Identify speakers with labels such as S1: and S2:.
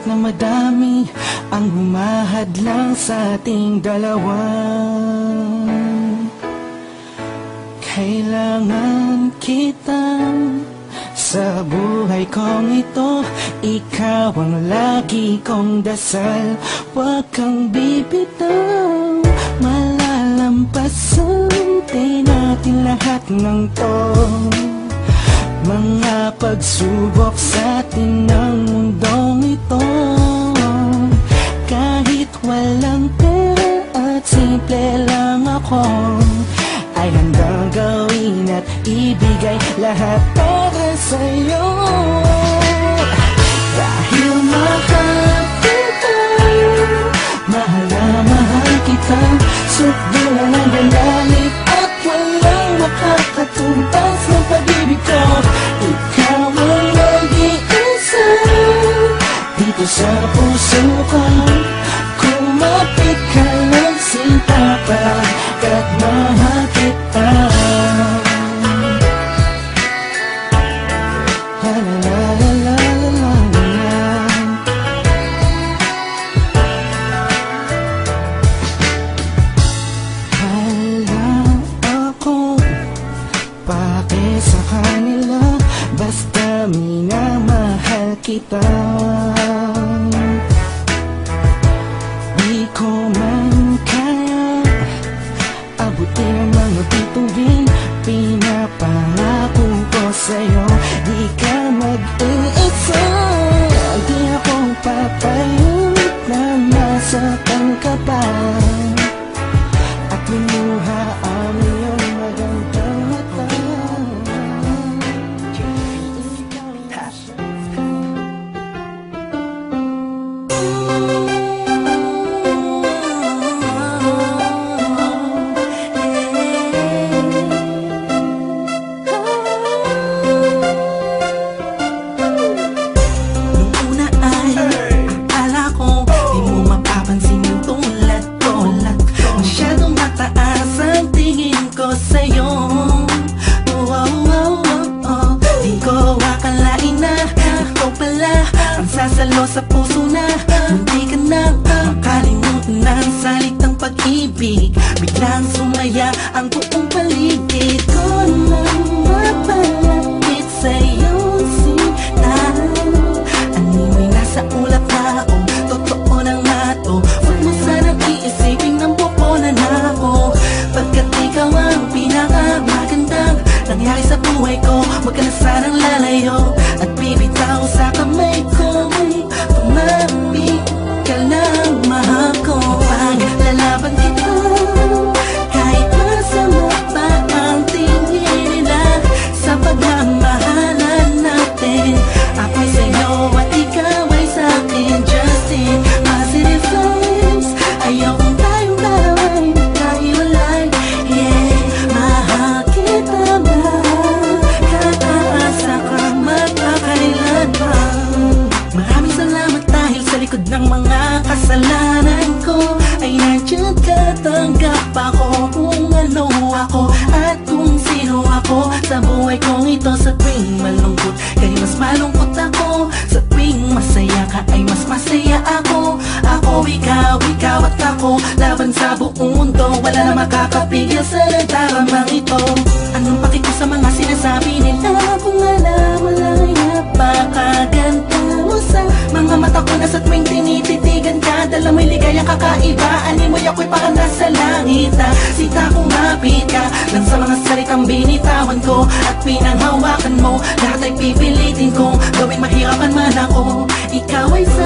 S1: na madami ang humahadlang sa ating dalawa. Kailangan kita sa buhay kong ito. Ikaw ang lagi kong dasal. Huwag kang bibitaw, malalampasan din natin lahat ng to. Mga pagsubok sa atin ng mundong ito. Kahit walang pera at simple lang ako, ay handang gawin at ibigay lahat para sa'yo. Dahil mahal kita, mahal na mahal kita. Sukdulan ang galalit at walang makakatumbas ng pag-ibig ko. Ikaw ang nag-iisa dito sa puso ko. Kumapit ka lang sinta pagkat mahal kita. La la la la la la la. Wala akong pake sa kanila, basta minamahal kita. Di ko man kaya abutin ang mga bituin, pinapangako ko sa'yo. Di ka mag-iisa, di ako papayag na masaktan ka pa at lumuha ang iyong magandang mata. Sasalo sa puso na munti ka na makalimutan ng salitang pag-ibig. Biglang sumaya ang buong paligid ko nang mapalapit sa'yo sinta. Animoy nasa ulap na o totoo na nga to. Huwag mo sanang iisipin ng pupunan ako, pagkat ikaw ang pinakamagandang nangyari sa buhay ko. Huwag ka na sanang lalayo at bibitaw sa kamay ko. Tumamig ka lang, mahal ko. Paglalaban kita kahit masama pa ang tingin nila sa pagmamahalan natin. Ako'y sa'yo at ikaw ay sa'kin. Just in positive vibes, ayokong tayong dalawa'y magkahiwalay. Yeah, mahal kita ba? Kataasa ka magpakailan pa. Maraming salamat dahil sa likod ng mga kasalanan ko ay nandiyan ka, tanggap ako kung ano ako at kung sino ako sa buhay kong ito. Sa tuwing malungkot kay mas malungkot ako, sa tuwing masaya ka ay mas masaya ako. Ako, ikaw, ikaw at ako, laban sa buong mundo. Wala na makakapigil sa nagdaramang ito. Anong paki ko sa mga sinasabi nila kung alam mo lang ay napakaganda mo sa mga mata ko na sa tuwing tinititigan ka. Dala mo'y ligayang kakaiba, animoy ako'y parang nasa langit na sita kumapit ka lang sa mga salitang binitawan ko at pinanghawakan mo. Lahat ay pipilitin kong gawing mahirapan man ako, ikaw ay sa